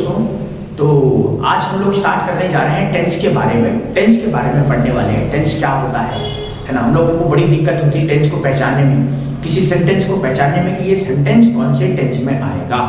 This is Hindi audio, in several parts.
दोस्तों, तो आज हम लोग स्टार्ट करने जा रहे हैं टेंस के बारे में। टेंस के बारे में पढ़ने वाले हैं। टेंस क्या होता है ना। हम लोगों को बड़ी दिक्कत होती है टेंस को पहचानने में, किसी सेंटेंस को पहचानने में कि ये सेंटेंस कौन से टेंस में आएगा।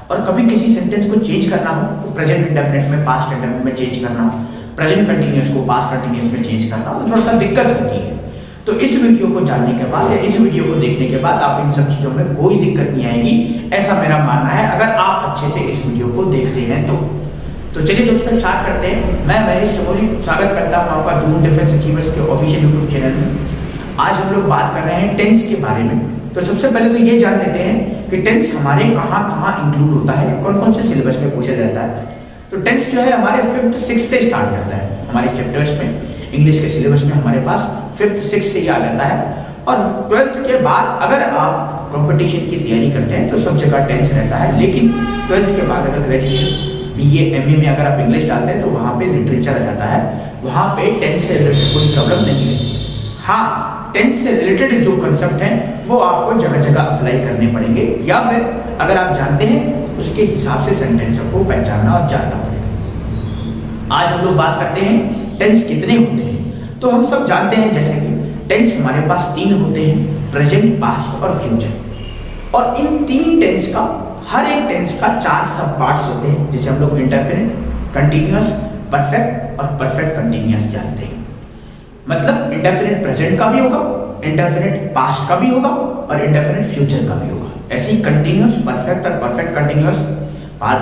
और कभी किसी सेंटेंस को चेंज करना हो तो प्रेजेंट इंडेफिनिट में पास्ट इंडेफिनिट में चेंज करना हो, प्रेजेंट कंटीन्यूअस को पास्ट कंटीन्यूअस में चेंज करना हो, थोड़ा सा दिक्कत होती है। तो इस वीडियो को जानने के बाद या इस वीडियो को देखने के बाद आप इन सब चीजों में कोई दिक्कत नहीं आएगी, ऐसा मेरा मानना है, अगर आप अच्छे से इस वीडियो को देखते हैं तो चलिए दोस्तों स्टार्ट करते हैं। मैं महेश चमोली स्वागत करता हूं आपका डूम डिफेंस अचीवर्स के ऑफिशियल यूट्यूब चैनल में। आज हम लोग बात कर रहे हैं टेंस के बारे में। तो सबसे पहले तो ये जान लेते हैं कि टेंस हमारे कहाँ कहाँ इंक्लूड होता है, कौन कौन से सिलेबस में पूछा जाता है। तो टेंस जो है हमारे 5th 6th से स्टार्ट करता है। हमारे चैप्टर्स में इंग्लिश के सिलेबस में हमारे पास 5th 6th से ही आ जाता है। और 12th के बाद अगर आप कंपटीशन की तैयारी करते हैं तो सब जगह टेंस रहता है, लेकिन 12th के बाद अगर ग्रेजुएशन बीए एमए में अगर आप इंग्लिश डालते हैं तो वहाँ पे लिटरेचर आ जाता है, वहाँ पे टेंस से रिलेटेड कोई प्रॉब्लम नहीं है। हाँ, टेंस से रिलेटेड जो कंसेप्ट हैं वो आपको जगह जगह अप्लाई करने पड़ेंगे, या फिर अगर आप जानते हैं तो उसके हिसाब से सेंटेंसों को पहचानना और जानना पड़ेगा। आज हम लोग बात करते हैं टेंस कितने होते हैं। तो हम सब जानते हैं जैसे कि टेंस हमारे पास 3 होते हैं, प्रेजेंट, पास्ट और फ्यूचर। और इन 3 टेंस का हर एक टेंस का 4 सब पार्ट्स होते हैं, जैसे हम लोग इंडेफिनिट, कंटीन्यूअस, परफेक्ट और परफेक्ट कंटीन्यूअस जानते हैं। मतलब इंडेफिनिट प्रेजेंट का भी होगा, इंडेफिनिट पास्ट का भी होगा और इंडेफिनिट फ्यूचर का भी होगा। ऐसे ही कंटीन्यूअस, परफेक्ट और परफेक्ट कंटीन्यूअस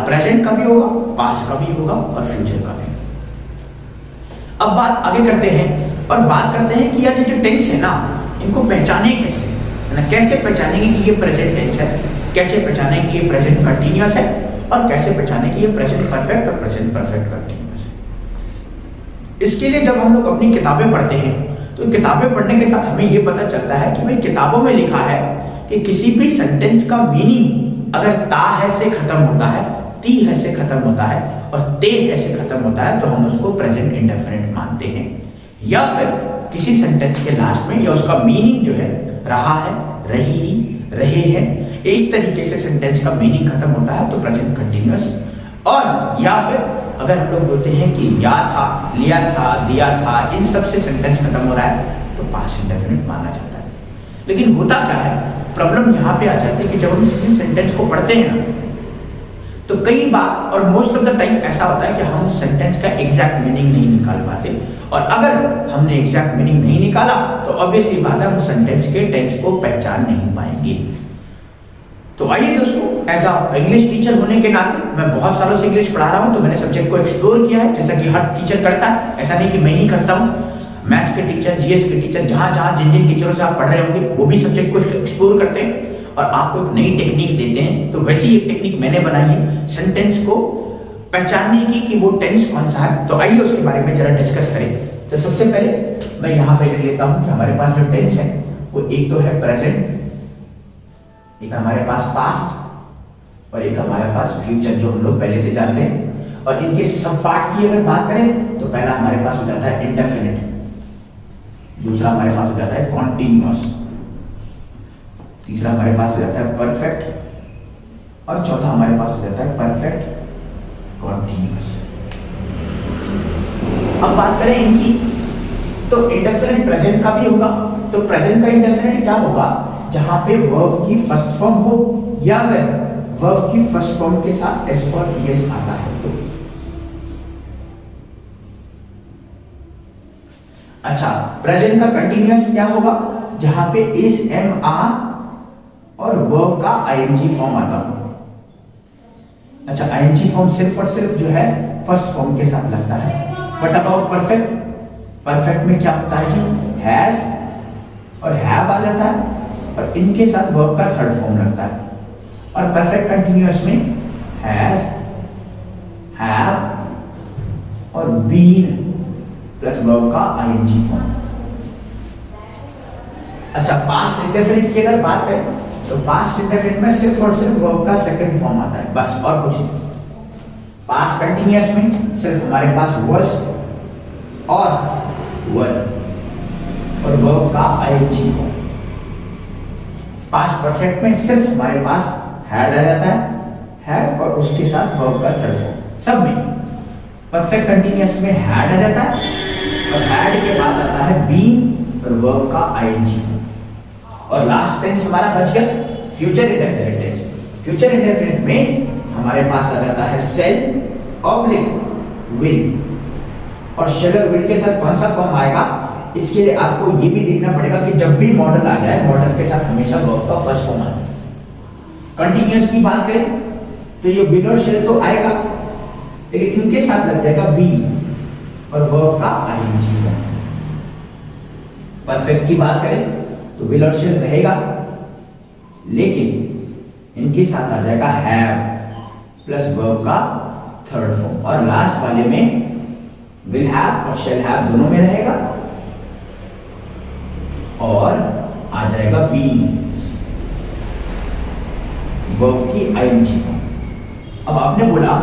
प्रेजेंट का भी होगा, पास्ट का भी होगा और फ्यूचर का भी। अब बात आगे करते हैं और बात करते हैं कि यार ये जो टेंस है ना, इनको पहचाने कैसे, है ना। कैसे पहचानेंगे कि ये प्रेजेंट टेंस है, कैसे पहचाने कि ये प्रेजेंट कंटीन्यूअस है, और कैसे पहचाने कि ये प्रेजेंट परफेक्ट और प्रेजेंट परफेक्ट कंटीन्यूअस है। इसके लिए जब हम लोग अपनी किताबें पढ़ते हैं तो किताबें पढ़ने के साथ हमें ये पता चलता है कि भाई किताबों में लिखा है कि किसी भी सेंटेंस का मीनिंग अगर ता है से खत्म होता है, ती है से खत्म होता है और ते है से खत्म होता है तो हम उसको प्रेजेंट इंडेफिनिट मानते हैं। या फिर किसी सेंटेंस के लास्ट में या उसका मीनिंग जो है रहा है, रही, रहे हैं, इस तरीके से सेंटेंस का मीनिंग खत्म होता है तो प्रेजेंट कंटीन्यूअस। और या फिर अगर हम लोग बोलते हैं कि या था, लिया था, दिया था, इन सब से सेंटेंस खत्म हो रहा है तो पास्ट इंडेफिनिट माना जाता है। लेकिन होता क्या है, प्रॉब्लम यहाँ पे आ जाती है कि जब हम किसी सेंटेंस को पढ़ते हैं ना तो कई बार और मोस्ट ऑफ द टाइम ऐसा होता है कि हम उस सेंटेंस का एग्जैक्ट मीनिंग नहीं निकाल पाते, और अगर हमने एग्जैक्ट मीनिंग नहीं निकाला तो ऑब्वियसली बात है हम सेंटेंस के टेंस को पहचान नहीं पाएंगे। तो आइए दोस्तों, एज अ इंग्लिश टीचर होने के नाते मैं बहुत सालों से इंग्लिश पढ़ा रहा हूं, तो मैंने सब्जेक्ट को एक्सप्लोर किया है जैसा कि हर टीचर करता है। ऐसा नहीं कि मैं ही करता हूं, मैथ्स के टीचर, जीएस के टीचर, जहां जिन जिन टीचरों से आप पढ़ रहे होंगे वो भी सब्जेक्ट को एक्सप्लोर करते हैं और आपको एक नई टेक्निक देते हैं। तो वैसी एक टेक्निक मैंने बनाई है सेंटेंस को पहचानने की कि वो टेंस कौन सा है। तो आइए उसके बारे में जरा डिस्कस करें। तो सबसे पहले मैं यहाँ पे लिख लेता हूँ कि हमारे पास जो टेंस है वो एक तो है प्रेजेंट, एक हमारे पास पास्ट और एक हमारे पास फ्यूचर, जो हम लोग पहले से जानते हैं। और इनके सब पार्ट की अगर बात करें तो पहला हमारे पास हो जाता है इंडेफिनिट, दूसरा हमारे पास हो जाता है कॉन्टिन्यूअस, तीसरा हमारे पास हो जाता है परफेक्ट और चौथा हमारे पास हो जाता है परफेक्ट कॉन्टिन्यूअस। अब बात करें इनकी, तो इंडेफिनिट प्रेजेंट का भी होगा। तो प्रेजेंट का इंडेफिनिट क्या होगा, जहां पे वर्ब की फर्स्ट फॉर्म हो या फिर वर्ब की फर्स्ट फॉर्म के साथ एस और ईएस आता है तो। अच्छा, प्रेजेंट का कंटीन्यूअस क्या होगा, जहां पे इस एम आर और वर्ब का आईएनजी फॉर्म आता हो। अच्छा, आईएनजी फॉर्म सिर्फ और सिर्फ जो है फर्स्ट फॉर्म के साथ लगता है। बट अबाउट परफेक्ट, परफेक्ट में क्या होता है कि हैज और हैव आ जाता है और इनके साथ वर्ब का थर्ड फॉर्म लगता है। और परफेक्ट कंटीन्यूअस में हैज, हैव और बीन प्लस वर्ब का आईएनजी फॉर्म। अच्छा, पास्ट इंडेफिनिट की अगर बात करें तो पास्ट इंडेफिनिट में सिर्फ और सिर्फ वर्ब का सेकंड फॉर्म आता है, बस और कुछ नहीं। पास्ट कंटीन्यूअस में सिर्फ हमारे पास वर्स और वर और वर्ब का आईएनजी फॉर्म। पास्ट परफेक्ट में सिर्फ हमारे पास हैड आ जाता है, हैड और उसके साथ वर्ब का थर्ड फॉर्म। सब में। परफेक्ट कंटिन्यूअस में हैड आ जाता है और हैड के बाद आता है बीन और वर्ब का आईएनजी फॉर्म। और लास्ट टेंस हमारा बच गया future indefinite tense. Future indefinite में हमारे पास आ जाता है शेल ऑब्लिक विल। और शेल और विल के साथ कौन सा फॉर्म आएगा, इसके लिए आपको ये भी देखना पड़ेगा कि जब भी मॉडल आ जाए, मॉडल के साथ हमेशा वर्ब का फर्स्ट फॉर्म आता है। कंटिन्यूअस की बात करें तो ये विल और शेल तो आएगा, लेकिन इनके साथ लग जाएगा बी और वर्ब का आईएनजी फॉर्म। परफेक्ट की बात करें तो विल और शेल रहेगा, लेकिन इनके साथ आ जाएगा हैव प्लस वर्ब का थर्ड फॉर्म। और लास्ट वाले में विल हैव और शेल हैव दोनों में रहेगा और आ जाएगा बी वर्ब की आईएनजी फॉर्म। अब आपने बोला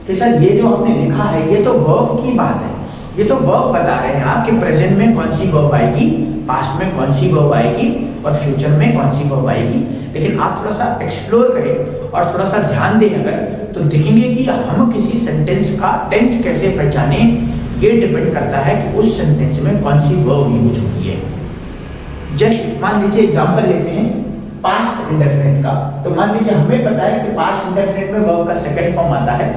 कि सर ये जो आपने लिखा है ये तो वर्ब की बात है, ये तो वर्ब बता रहे हैं आप कि प्रेजेंट में कौन सी वर्ब आएगी, पास्ट में कौन सी वर्ब आएगी और फ्यूचर में कौन सी वर्ब आएगी। लेकिन आप थोड़ा सा एक्सप्लोर करें और थोड़ा सा ध्यान दें अगर, तो देखेंगे कि हम किसी सेंटेंस का टेंस कैसे पहचाने, ये डिपेंड करता है कि उस सेंटेंस में कौन सी वर्ब यूज हुई है। जैसे मान लीजिए एग्जांपल लेते हैं पास्ट इंडेफिनिट का। तो मान लीजिए हमें पता है कि पास्ट इंडेफिनिट में वर्ब का सेकंड फॉर्म आता है।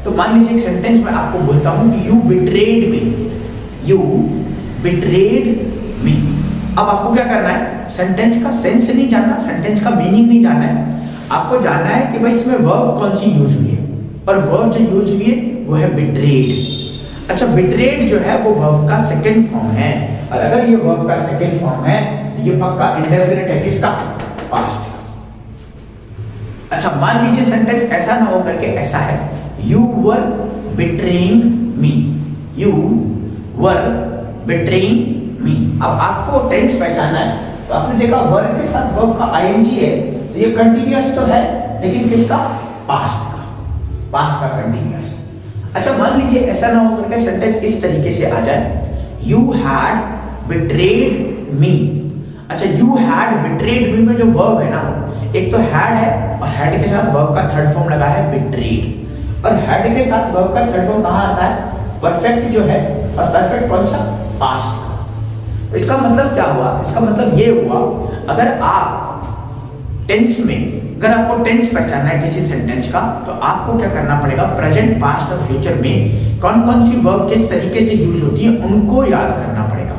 तो मान लीजिए एक सेंटेंस में आपको बोलता हूं कि you betrayed me, you betrayed me. अब आपको क्या करना है, सेंटेंस का सेंस नहीं जानना, सेंटेंस का मीनिंग नहीं जानना है, आपको जानना है कि भाई इसमें वर्ब कौन सी यूज हुई है। और वर्ब जो यूज हुई है वो है बिट्रेड। अच्छा, बिट्रेड जो है वो वर्ब का सेकंड फॉर्म है, और अगर ये वर्ब का सेकंड फॉर्म है तो ये पक्का इंडेफिनिट है, किसका, पास्ट का। अच्छा, मान लीजिए सेंटेंस ऐसा ना हो करके ऐसा है, you were betraying me, you were betraying me. अब आपको टेंस पहचानना है, तो आपने देखा वर्ब के साथ वर्ब का आईएनजी है, तो ये कंटीन्यूअस तो है, लेकिन किसका, पास्ट का, पास्ट का कंटीन्यूअस। अच्छा, मान लीजिए ऐसा ना हो करके सेंटेंस इस तरीके से आ जाए, यू हैड बिट्रेड मी। अच्छा, यू हैड बिट्रेड मी में जो वर्ब है ना, एक तो हैड है और हैड के साथ वर्ब का थर्ड फॉर्म लगा है बिट्रेड। और हैड के साथ वर्ब का थर्ड फॉर्म कहां आता है, परफेक्ट जो है, और परफेक्ट कौन सा, पास्ट का। इसका मतलब क्या हुआ, इसका मतलब ये हुआ, अगर आप टेंस में, अगर आपको टेंस पहचानना है किसी सेंटेंस का, तो आपको क्या करना पड़ेगा, प्रेजेंट, पास्ट और फ्यूचर में कौन कौन सी वर्ब किस तरीके से यूज होती है उनको याद करना पड़ेगा।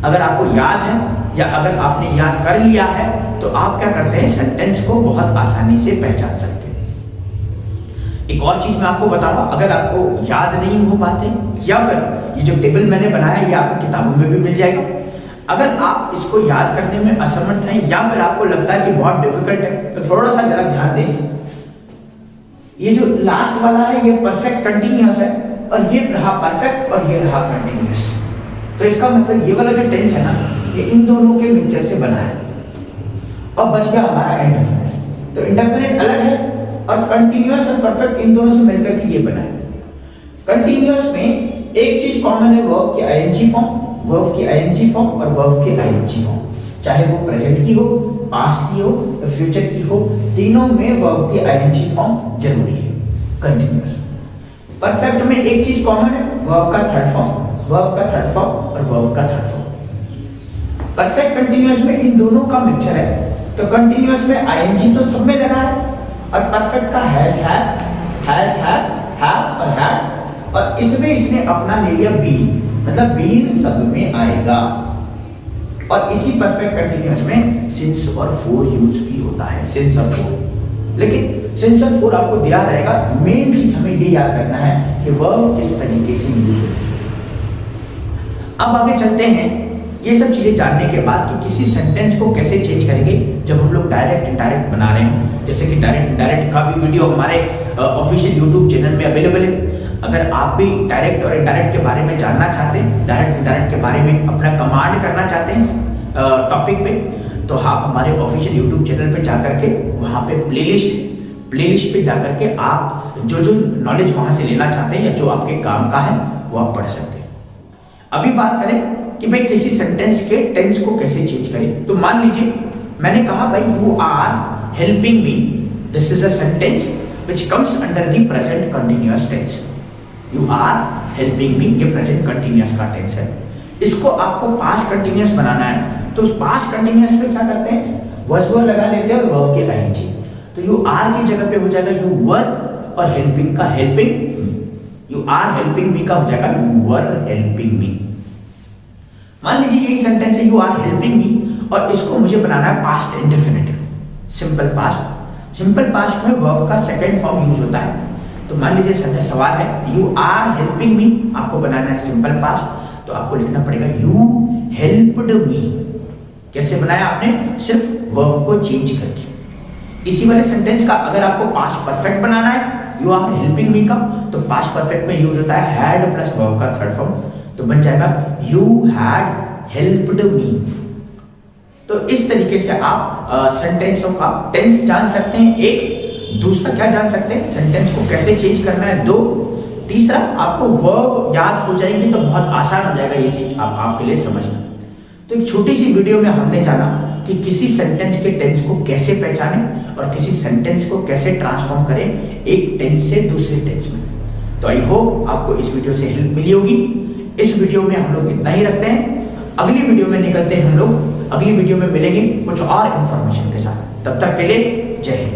अगर आपको याद है या अगर आपने याद कर लिया है तो आप क्या करते हैं, सेंटेंस को बहुत आसानी से पहचान सकते हैं। एक और चीज मैं आपको बताऊंगा, अगर आपको याद नहीं हो पाते या फिर ये जो टेबल मैंने बनाया ये आपकी किताबों में भी मिल जाएगा, अगर आप इसको याद करने में असमर्थ हैं या फिर आपको लगता है कि बहुत डिफिकल्ट है, तो थोड़ा सा जरा ध्यान दें। ये जो लास्ट वाला है ये परफेक्ट कंटीन्यूअस है, और ये रहा परफेक्ट और ये रहा कंटीन्यूअस। तो इसका मतलब ये वाला जो टेंस है ना, ये इन दोनों के मिक्सचर से बना है। अब बच गया हमारा इंडेफिनिट। तो इंडेफिनिट अलग है और कंटीन्यूअस और परफेक्ट इन दोनों से मिलकर के ये बना है। कंटीन्यूअस में एक चीज कॉमन है, वर्ब की आईएनजी फॉर्म, वर्ब की आईएनजी फॉर्म और वर्ब की आईएनजी फॉर्म, चाहे वो प्रेजेंट की हो, पास्ट की हो या फ्यूचर की हो, तीनों में वर्ब की आईएनजी फॉर्म जरूरी है कंटीन्यूअस। परफेक्ट में एक चीज कॉमन है, वर्ब का थर्ड फॉर्म, वर्ब का थर्ड फॉर्म और वर्ब का थर्ड फॉर्म। परफेक्ट कंटीन्यूअस में इन दोनों का मिक्सचर है। तो कंटीन्यूअस में आईएनजी तो सब में लगा है, और परफेक्ट का हैज हैव और हैड, और इसमें इसने अपना ले लिया बीन, मतलब बीन सब में आएगा। और इसी परफेक्ट कंटीन्यूअस में सिंस और फॉर यूज भी होता है, सिंस और फॉर। लेकिन सिंस और फॉर आपको दिया रहेगा, मेन चीज हमें ये याद रखना है कि वर्ब किस तरीके से यूज होती है। अब आगे चलते हैं, ये सब चीजें जानने के बाद कि किसी सेंटेंस को कैसे चेंज करेंगे जब हम लोग डायरेक्ट इनडायरेक्ट बना रहे हो। जैसे कि डायरेक्ट इनडायरेक्ट का भी वीडियो हमारे ऑफिशियल यूट्यूब चैनल में अवेलेबल है। अगर आप भी डायरेक्ट और इनडायरेक्ट के बारे में जानना चाहते हैं, डायरेक्ट इनडायरेक्ट के बारे में अपना कमांड करना चाहते हैं टॉपिक पे, तो आप हमारे ऑफिशियल यूट्यूब चैनल पे जाकर के वहाँ पे प्लेलिस्ट पे जाकर के आप जो नॉलेज वहाँ से लेना चाहते हैं या जो आपके काम का है वो आप पढ़ सकते हैं। अभी बात करें कि भाई किसी सेंटेंस के टेंस को कैसे चेंज करें। तो मान लीजिए मैंने कहा भाई you are helping me, this is a sentence which comes under the present continuous tense. You are helping me, ये present continuous का tense है। इसको आपको past continuous बनाना है, तो उस past continuous में क्या करते हैं, was were लगा लेते हैं और verb के ing। तो you are की जगह पे हो जाएगा you were, और helping का helping me। You are helping me का हो जाएगा you were helping me। मान लीजिए यही सेंटेंस है you are helping me, और इसको मुझे बनाना है past indefinite, simple past. Simple past में वर्ब का सेकंड फॉर्म यूज होता है। तो मान लीजिए सवाल है यू आर हेल्पिंग मी, आपको बनाना है सिंपल पास्ट, तो आपको लिखना पड़ेगा यू हेल्प्ड मी। कैसे बनाया आपने, सिर्फ वर्ब को चेंज करके। इसी वाले सेंटेंस का अगर आपको पास्ट परफेक्ट बनाना है यू आर हेल्पिंग मी का, तो पास्ट परफेक्ट में यूज होता है हैड प्लस वर्ब का थर्ड फॉर्म, तो बन जाएगा यू हैड हेल्प्ड मी। तो इस तरीके से आप सेंटेंसों का टेंस जान सकते हैं। एक दूसरा क्या जान सकते हैं, सेंटेंस को कैसे चेंज करना है। दो, तीसरा आपको वर्ब याद हो जाएंगे तो बहुत आसान हो जाएगा ये चीज आपके लिए समझना। तो एक छोटी सी वीडियो में हमने जाना कि किसी सेंटेंस के टेंस को कैसे पहचानें और किसी सेंटेंस को कैसे ट्रांसफॉर्म करें एक टेंस से दूसरे टेंस में। तो आई होप आपको इस वीडियो से हेल्प मिली होगी। इस वीडियो में हम लोग इतना ही रखते हैं, अगली वीडियो में निकलते हैं हम लोग। अगली वीडियो में मिलेंगे कुछ और इंफॉर्मेशन के साथ, तब तक के लिए जय हिंद।